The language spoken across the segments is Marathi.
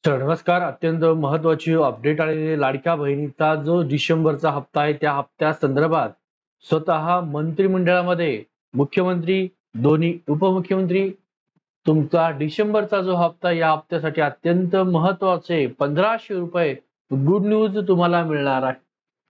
नमस्कार. अत्यंत महत्वाची अपडेट आलेली लाडक्या बहिणीचा जो डिसेंबरचा हप्ता आहे त्या हप्त्या संदर्भात स्वतः मंत्रिमंडळामध्ये मुख्यमंत्री, दोन्ही उपमुख्यमंत्री तुमचा डिसेंबरचा जो हप्ता या हप्त्यासाठी अत्यंत महत्वाचे ₹1500 गुड न्यूज तुम्हाला मिळणार आहे.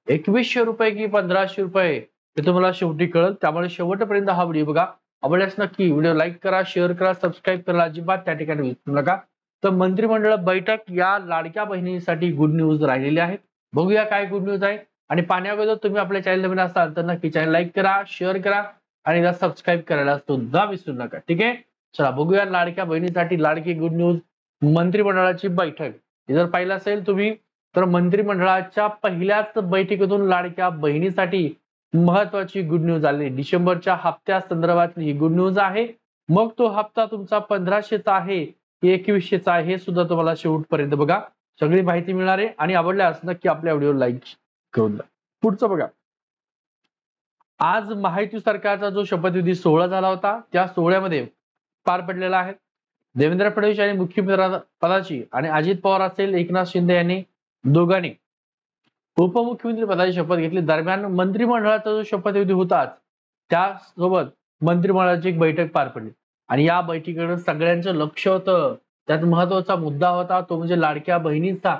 ₹2100 की ₹1500 हे तुम्हाला शेवटी कळेल. त्यामुळे शेवटपर्यंत हा व्हिडिओ बघा. आवडल्यास नक्की व्हिडिओ लाईक करा, शेअर करा, सबस्क्राईब करायला अजिबात त्या ठिकाणी विसरू नका. तर मंत्रिमंडळ बैठक या लाडक्या बहिणीसाठी गुड न्यूज राहिलेली आहे. बघूया काय गुड न्यूज आहे. आणि पाहण्याअगोदर तुम्ही आपल्या चॅनल नवीन असाल तर नक्की चॅनल लाईक करा, शेअर करा आणि सबस्क्राईब करायला सुद्धा विसरू नका. ठीक आहे. चला बघूया लाडक्या बहिणीसाठी लाडकी गुड न्यूज मंत्रिमंडळाची बैठक. जर पाहिलं असेल तुम्ही तर मंत्रिमंडळाच्या पहिल्याच बैठकीतून लाडक्या बहिणीसाठी महत्वाची गुड न्यूज आली. डिसेंबरच्या हप्त्या संदर्भातली ही गुड न्यूज आहे. मग तो हप्ता तुमचा 1500चा आहे की 2100चा आहे हे सुद्धा तुम्हाला शेवटपर्यंत बघा. सगळी माहिती मिळणार आहे आणि आवडल्यास नक्की आपल्या व्हिडिओ लाईक करून द्या. पुढचं बघा. आज महायुती सरकारचा जो शपथविधी सोहळा झाला होता त्या सोहळ्यामध्ये पार पडलेला आहे. देवेंद्र फडणवीस यांनी मुख्यमंत्री पदाची आणि अजित पवार असेल एकनाथ शिंदे यांनी दोघांनी उपमुख्यमंत्री पदाची शपथ घेतली. दरम्यान मंत्रिमंडळाचा जो शपथविधी होता त्यासोबत मंत्रिमंडळाची एक बैठक पार पडली आणि या बैठकीकडे सगळ्यांचं लक्ष होतं. त्यात महत्वाचा मुद्दा होता तो म्हणजे लाडक्या बहिणींचा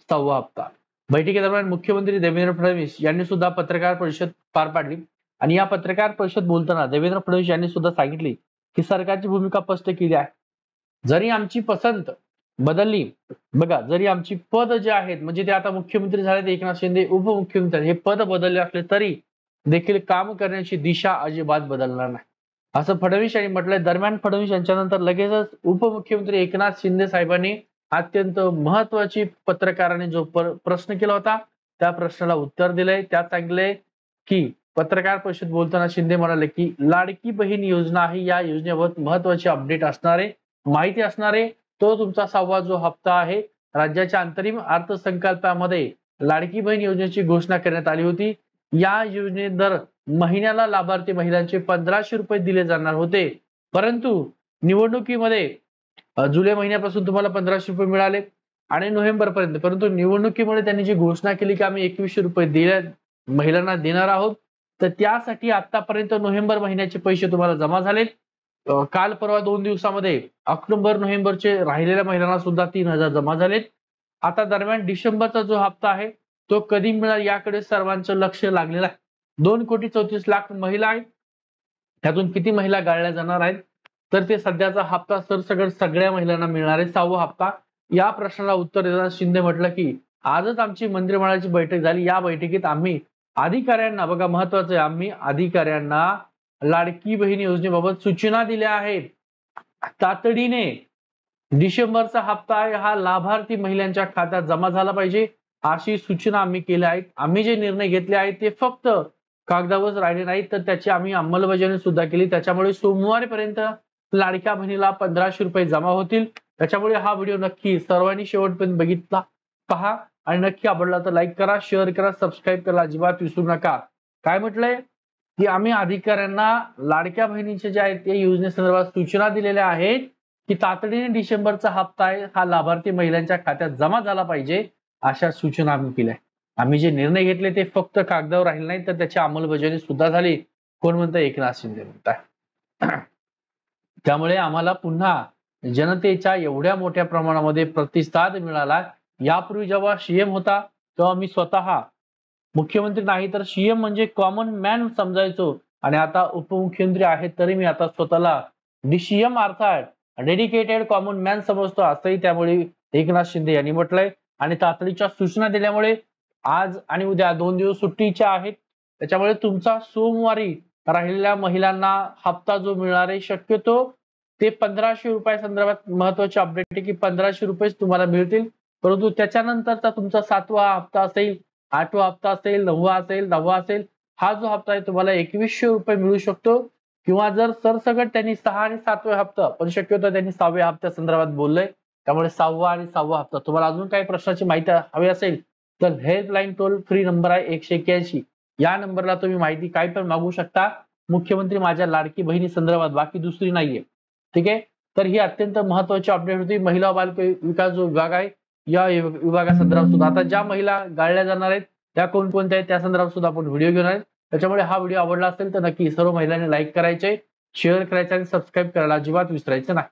6वा हप्ता. बैठकीदरम्यान मुख्यमंत्री देवेंद्र फडणवीस यांनी सुद्धा पत्रकार परिषद पार पाडली आणि या पत्रकार परिषद बोलताना देवेंद्र फडणवीस यांनी सुद्धा सांगितले की सरकारची भूमिका स्पष्ट केली आहे. जरी आमची पसंत बदलली बघा, जरी आमची पद जे आहेत म्हणजे ते आता मुख्यमंत्री झाले एकनाथ शिंदे उपमुख्यमंत्री हे पद बदलले असले तरी देखील काम करण्याची दिशा अजिबात बदलणार नाही असं फडणवीस यांनी म्हटलंय. दरम्यान फडणवीस यांच्यानंतर लगेचच उपमुख्यमंत्री एकनाथ शिंदे साहेबांनी अत्यंत महत्वाची पत्रकारांनी जो प्रश्न केला होता त्या प्रश्नाला उत्तर दिलंय. त्यात सांगितलंय की पत्रकार परिषद बोलताना शिंदे म्हणाले की लाडकी बहीण योजना आहे, या योजनेबाबत महत्वाची अपडेट असणार आहे, माहिती असणार आहे. तो तुमचा 6वा जो हप्ता आहे. राज्याच्या अंतरिम अर्थसंकल्पामध्ये लाडकी बहीण योजनेची घोषणा करण्यात आली होती. या योजनेत दर महिन्याला लाभार्थी महिलांचे ₹1500 दिले जाणार होते. परंतु निवडणुकीमध्ये जुलै महिन्यापासून तुम्हाला ₹1500 मिळाले आणि नोव्हेंबर पर्यंत. परंतु निवडणुकीमुळे त्यांनी जी घोषणा केली की आम्ही ₹2100 दिल्या महिलांना देणार आहोत तर त्यासाठी आतापर्यंत नोव्हेंबर महिन्याचे पैसे तुम्हाला जमा झालेत. काल परवा 2 दिवसामध्ये ऑक्टोबर नोव्हेंबरचे राहिलेल्या महिलांना सुद्धा 3000 जमा झालेत. आता दरम्यान डिसेंबरचा जो हप्ता आहे तो कधी मिळेल याकडे सर्वांचं लक्ष लागलेलं आहे. 2,34,00,000 महिला आहेत. त्यातून किती महिला गाळल्या जाणार आहेत तर ते सध्याचा हप्ता सरसकट सगळ्या महिलांना मिळणार आहे 6वा हप्ता. या प्रश्नाला उत्तर देताना शिंदे म्हटलं की आजच आमची मंत्रिमंडळाची बैठक झाली. या बैठकीत आम्ही अधिकाऱ्यांना बघा महत्वाचं आहे, आम्ही अधिकाऱ्यांना लाडकी बहीण योजनेबाबत सूचना दिल्या आहेत. तातडीने डिसेंबरचा हप्ता आहे हा लाभार्थी महिलांच्या खात्यात जमा झाला पाहिजे अशी सूचना आम्ही केल्या आहेत. आम्ही जे निर्णय घेतले आहेत ते फक्त कागदावर राहिले नाहीत तर त्याची आम्ही अंमलबजावणी सुद्धा केली. त्याच्यामुळे सोमवारपर्यंत लाडक्या बहिणीला ₹1500 जमा होतील. त्याच्यामुळे हा व्हिडिओ नक्की सर्वांनी शेवटपर्यंत बघितला पहा आणि नक्की आवडला तर लाईक करा, शेअर करा, सबस्क्राईब करायला अजिबात विसरू नका. काय म्हटलंय की आम्ही अधिकाऱ्यांना लाडक्या बहिणीचे जे आहेत ते योजनेसंदर्भात सूचना दिलेल्या आहेत की तातडीने डिसेंबरचा हप्ता आहे हा लाभार्थी महिलांच्या खात्यात जमा झाला पाहिजे अशा सूचना आम्ही केल्या. आम्ही जे निर्णय घेतले ते फक्त कागदावर राहिले नाही तर त्याची अंमलबजावणी सुद्धा झाली. कोण म्हणतं? एकनाथ शिंदे म्हणताय. त्यामुळे आम्हाला पुन्हा जनतेच्या एवढ्या मोठ्या प्रमाणामध्ये प्रतिसाद मिळाला. यापूर्वी जेव्हा सीएम होता तेव्हा मी स्वतः मुख्यमंत्री नाही तर सीएम म्हणजे कॉमन मॅन समजायचो आणि आता उपमुख्यमंत्री आहे तरी मी आता स्वतःला डीसीएम अर्थात डेडिकेटेड कॉमन मॅन समजतो असंही त्यामुळे एकनाथ शिंदे यांनी म्हटलंय. आणि तातडीच्या सूचना दिल्यामुळे आज आणि उद्या 2 दिवस सुट्टीच्या आहेत. त्याच्यामुळे तुमचा सोमवारी राहिलेल्या महिलांना हप्ता जो मिळणार आहे शक्यतो ते ₹1500 संदर्भात महत्वाची अपडेट आहे की ₹1500 तुम्हाला मिळतील. परंतु त्याच्यानंतरचा तुमचा 7वा हप्ता असेल, 8वा हप्ता असेल, 9वा असेल, 10वा असेल, हा जो हप्ता आहे तुम्हाला ₹2100 मिळू शकतो. किंवा जर सरसकट त्यांनी 6 आणि 7वे हप्ता पण शक्यतो त्यांनी 6व्या हप्त्या संदर्भात बोललंय. त्यामुळे 6वा आणि 6वा हप्ता. तुम्हाला अजून काही प्रश्नाची माहिती हवी असेल तर हेल्पलाईन टोल फ्री नंबर आहे 181. या नंबरला तुम्ही माहिती काय पण मागू शकता. मुख्यमंत्री माझ्या लाडकी बहिणी संदर्भात, बाकी दुसरी नाहीये. ठीक आहे. तर ही अत्यंत महत्वाची अपडेट होती. महिला व बाल विकास जो विभाग आहे या विभागासंदर्भात सुद्धा आता ज्या महिला गाळल्या जाणार आहेत त्या कोणकोणत्या आहेत त्या संदर्भात सुद्धा आपण व्हिडिओ घेणार आहेत. त्याच्यामुळे हा व्हिडिओ आवडला असेल तर नक्की सर्व महिलांनी लाईक करायचे, शेअर करायचे आणि सबस्क्राईब करायला अजिबात विसरायचं नाही.